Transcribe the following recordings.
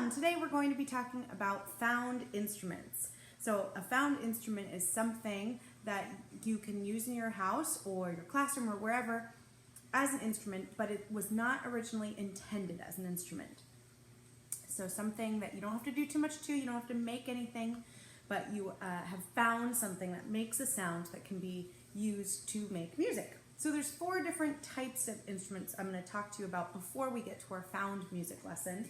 Welcome! Today we're going to be talking about found instruments. So a found instrument is something that you can use in your house or your classroom or wherever as an instrument, but it was not originally intended as an instrument. So something that you don't have to do too much to, you don't have to make anything, but you have found something that makes a sound that can be used to make music. So there's 4 different types of instruments I'm going to talk to you about before we get to our found music lesson.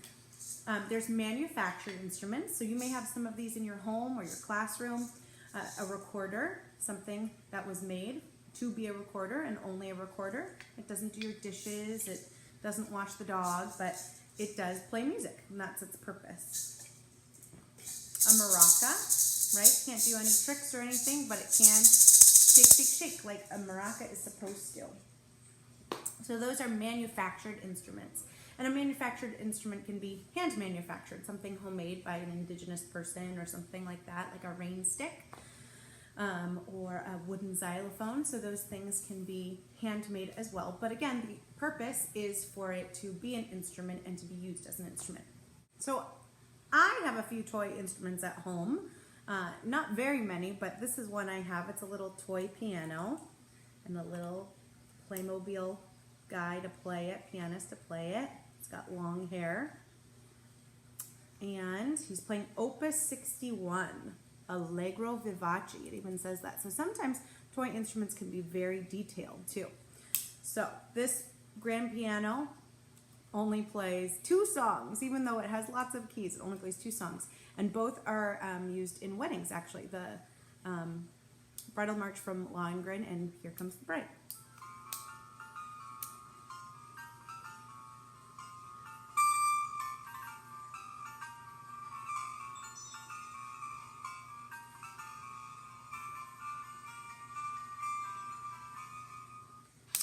There's manufactured instruments, so you may have some of these in your home or your classroom. A recorder, something that was made to be a recorder and only a recorder. It doesn't do your dishes, it doesn't wash the dog, but it does play music, and that's its purpose. A maraca, right? Can't do any tricks or anything, but it can shake like a maraca is supposed to. So those are manufactured instruments. And a manufactured instrument can be hand manufactured, something homemade by an indigenous person or something like that, like a rain stick or a wooden xylophone. So those things can be handmade as well. But again, the purpose is for it to be an instrument and to be used as an instrument. So I have a few toy instruments at home. Not very many, but this is one I have. It's a little toy piano and a little Playmobil guy to play it, pianist to play it. It's got long hair. And he's playing Opus 61, Allegro Vivace. It even says that. So sometimes toy instruments can be very detailed too. So this grand piano only plays 2 songs, even though it has lots of keys. It only plays 2 songs. And both are used in weddings, actually. The Bridal March from Lohengrin and Here Comes the Bride.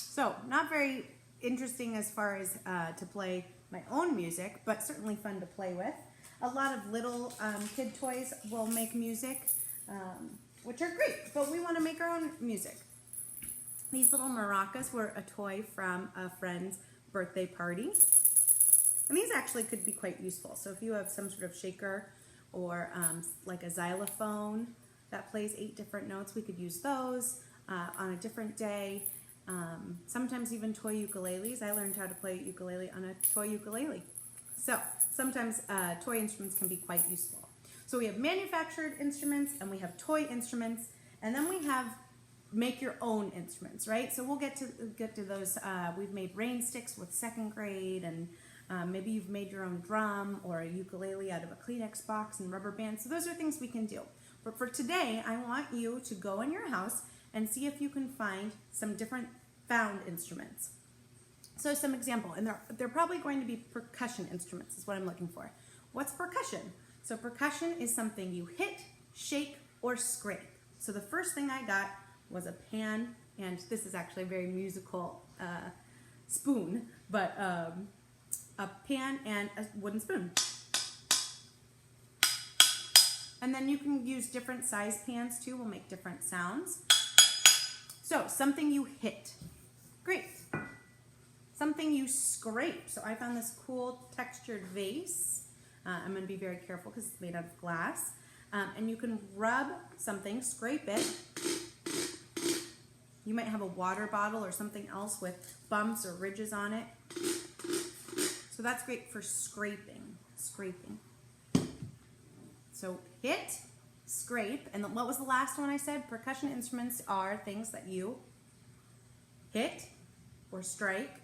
So, not very interesting as far as to play my own music, but certainly fun to play with. A lot of little kid toys will make music, which are great, but we want to make our own music. These little maracas were a toy from a friend's birthday party, and these actually could be quite useful. So if you have some sort of shaker or like a xylophone that plays 8 different notes, we could use those on a different day. Sometimes even toy ukuleles. I learned how to play ukulele on a toy ukulele. So sometimes toy instruments can be quite useful. So we have manufactured instruments and we have toy instruments, and then we have make your own instruments, right? So we'll get to those. We've made rain sticks with 2nd grade, and maybe you've made your own drum or a ukulele out of a Kleenex box and rubber bands. So those are things we can do. But for today, I want you to go in your house and see if you can find some different found instruments. So some example, and they're probably going to be percussion instruments is what I'm looking for. What's percussion? So percussion is something you hit, shake, or scrape. So the first thing I got was a pan, and this is actually a very musical spoon, but a pan and a wooden spoon. And then you can use different size pans too, will make different sounds. So something you hit, great. Something you scrape. So I found this cool textured vase. I'm going to be very careful because it's made out of glass. And you can rub something, scrape it. You might have a water bottle or something else with bumps or ridges on it. So that's great for scraping. So hit, scrape, and what was the last one I said? Percussion instruments are things that you hit or strike,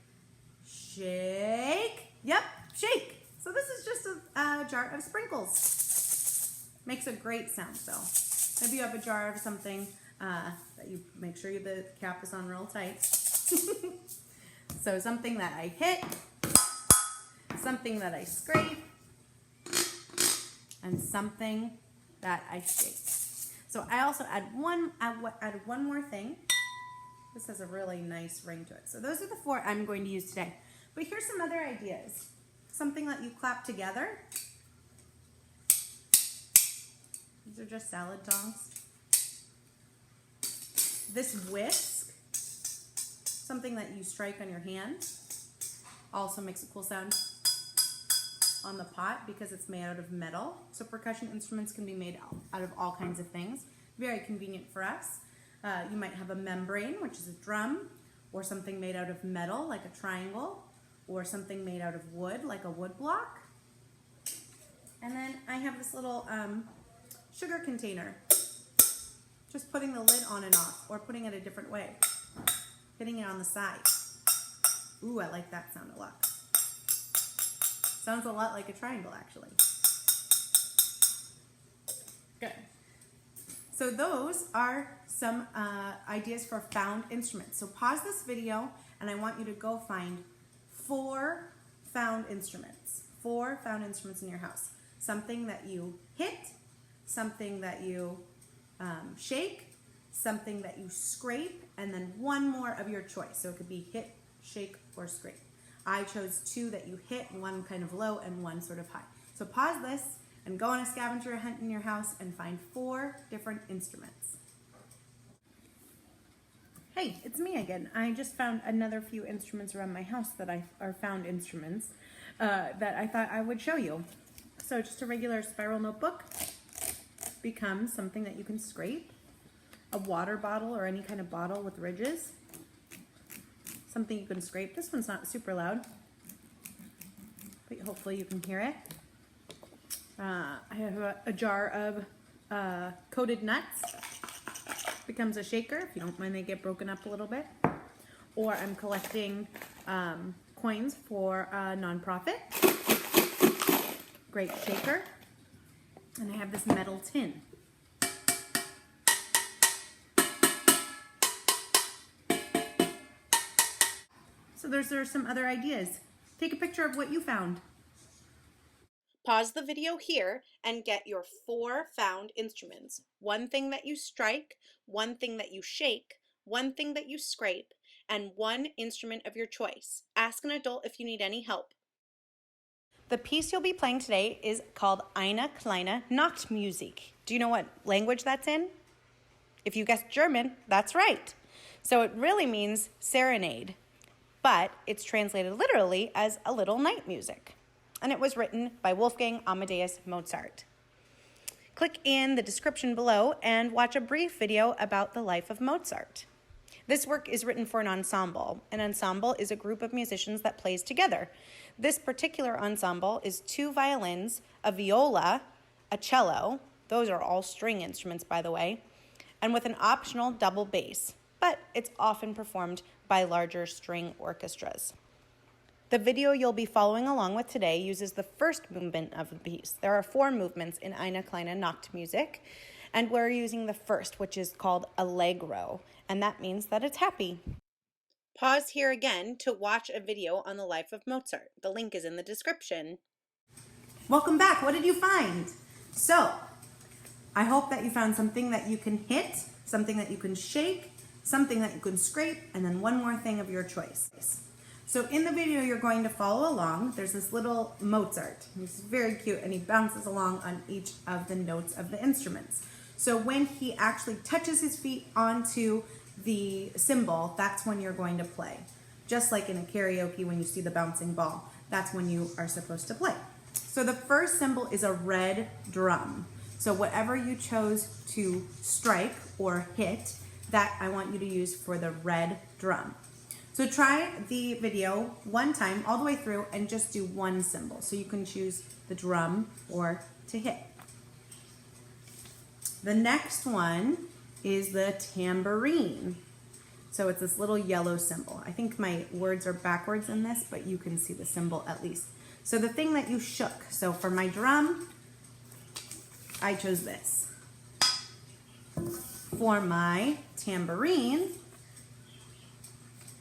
shake. Yep, shake. So this is just a jar of sprinkles. Makes a great sound though. Maybe you have a jar of something that you make sure the cap is on real tight. So something that I hit, something that I scrape, and something that I shake. So I also added one more thing. This has a really nice ring to it. So those are the 4 I'm going to use today. But here's some other ideas. Something that you clap together. These are just salad tongs. This whisk, something that you strike on your hand, also makes a cool sound. on the pot because it's made out of metal. So percussion instruments can be made out of all kinds of things. Very convenient for us. You might have a membrane, which is a drum, or something made out of metal, like a triangle, or something made out of wood, like a wood block. And then I have this little sugar container. Just putting the lid on and off, or putting it a different way. Hitting it on the side. Ooh, I like that sound a lot. Sounds a lot like a triangle, actually. Good. So those are some ideas for found instruments. So pause this video, and I want you to go find 4 found instruments. 4 found instruments in your house. Something that you hit, something that you shake, something that you scrape, and then one more of your choice. So it could be hit, shake, or scrape. I chose 2 that you hit, one kind of low and one sort of high. So pause this and go on a scavenger hunt in your house and find 4 different instruments. Hey, it's me again. I just found another few instruments around my house that are found instruments that I thought I would show you. So just a regular spiral notebook becomes something that you can scrape. A water bottle or any kind of bottle with ridges. Something you can scrape. This one's not super loud, but hopefully you can hear it. I have a jar of coated nuts. Becomes a shaker, if you don't mind they get broken up a little bit. Or I'm collecting coins for a nonprofit. Great shaker. And I have this metal tin. So there's some other ideas. Take a picture of what you found. Pause the video here and get your 4 found instruments. One thing that you strike, one thing that you shake, one thing that you scrape, and one instrument of your choice. Ask an adult if you need any help. The piece you'll be playing today is called Eine, Kleine, Nachtmusik. Do you know what language that's in? If you guessed German, that's right. So it really means serenade, but it's translated literally as a little night music. And it was written by Wolfgang Amadeus Mozart. Click in the description below and watch a brief video about the life of Mozart. This work is written for an ensemble. An ensemble is a group of musicians that plays together. This particular ensemble is 2 violins, a viola, a cello, those are all string instruments by the way, and with an optional double bass, but it's often performed by larger string orchestras. The video you'll be following along with today uses the first movement of the piece. There are 4 movements in Eine, Kleine, Nachtmusik, and we're using the first, which is called Allegro, and that means that it's happy. Pause here again to watch a video on the life of Mozart. The link is in the description. Welcome back. What did you find? So, I hope that you found something that you can hit, something that you can shake, something that you can scrape, and then one more thing of your choice. So in the video you're going to follow along, there's this little Mozart. He's very cute and he bounces along on each of the notes of the instruments. So when he actually touches his feet onto the cymbal, that's when you're going to play. Just like in a karaoke when you see the bouncing ball, that's when you are supposed to play. So the first cymbal is a red drum. So whatever you chose to strike or hit, that I want you to use for the red drum. So try the video one time all the way through and just do one cymbal. So you can choose the drum or to hit. The next one is the tambourine. So it's this little yellow cymbal. I think my words are backwards in this, but you can see the symbol at least. So the thing that you shook. So for my drum, I chose this. For my tambourine,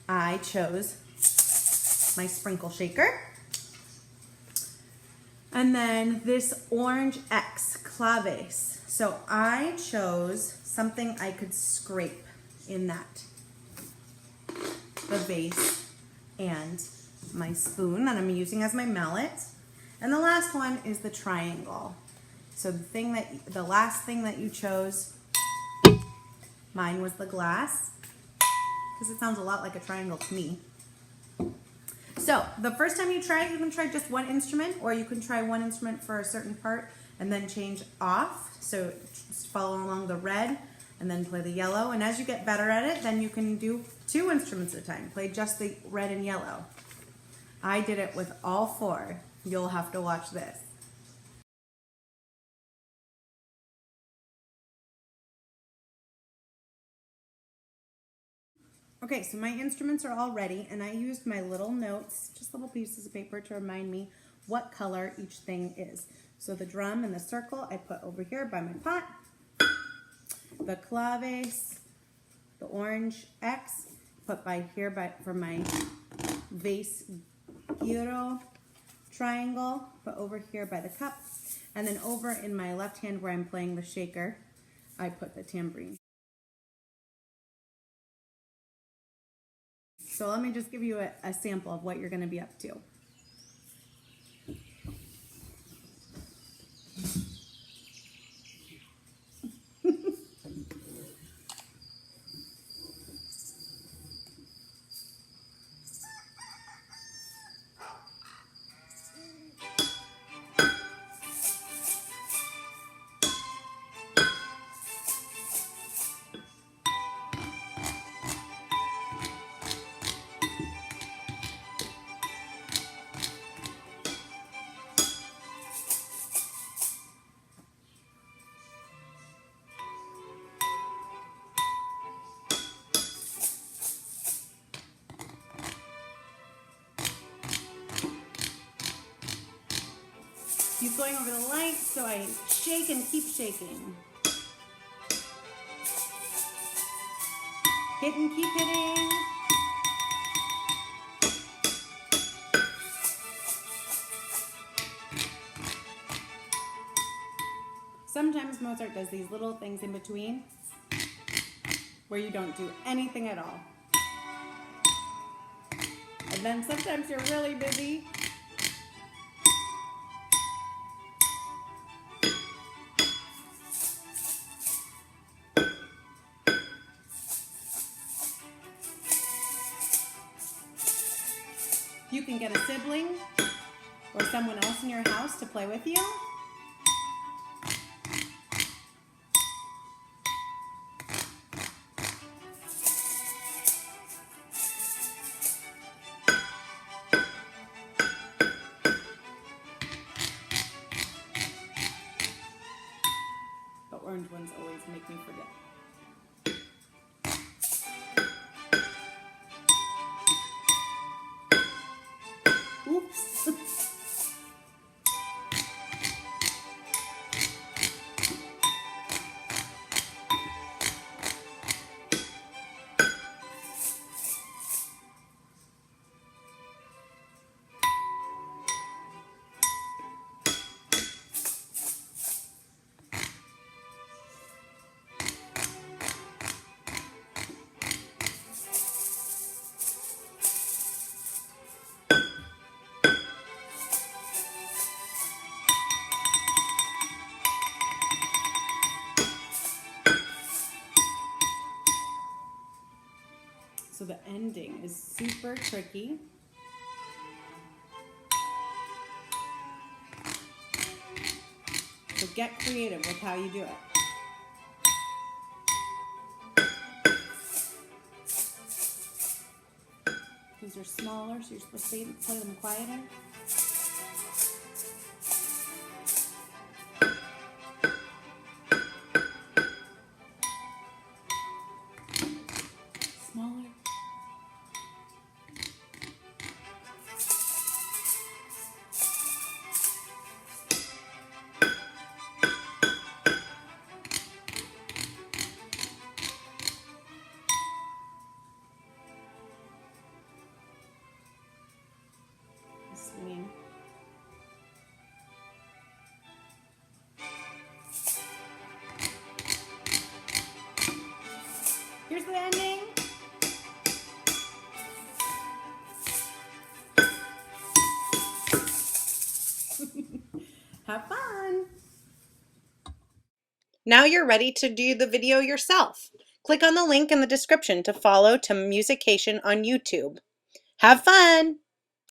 I chose my sprinkle shaker. And then this orange X, claves. So I chose something I could scrape in that. The vase and my spoon that I'm using as my mallet. And the last one is the triangle. So the last thing that you chose, mine was the glass, because it sounds a lot like a triangle to me. So the first time you try it, you can try just one instrument, or you can try one instrument for a certain part and then change off. So just follow along the red and then play the yellow. And as you get better at it, then you can do 2 instruments at a time. Play just the red and yellow. I did it with all 4. You'll have to watch this. Okay, so my instruments are all ready, and I used my little notes, just little pieces of paper, to remind me what color each thing is. So the drum and the circle I put over here by my pot. The claves, the orange X, put by here for my vase gyro triangle, put over here by the cup. And then over in my left hand where I'm playing the shaker, I put the tambourine. So let me just give you a sample of what you're going to be up to. Keep going over the light, so I shake and keep shaking. Hit and keep hitting. Sometimes Mozart does these little things in between where you don't do anything at all. And then sometimes you're really busy. You can get a sibling or someone else in your house to play with you. The orange ones always make me forget. Oops. So the ending is super tricky. So get creative with how you do it. These are smaller, so you're supposed to play them quieter. Smaller. Swinging. Here's the ending. Have fun. Now you're ready to do the video yourself. Click on the link in the description to follow to Musication on YouTube. Have fun!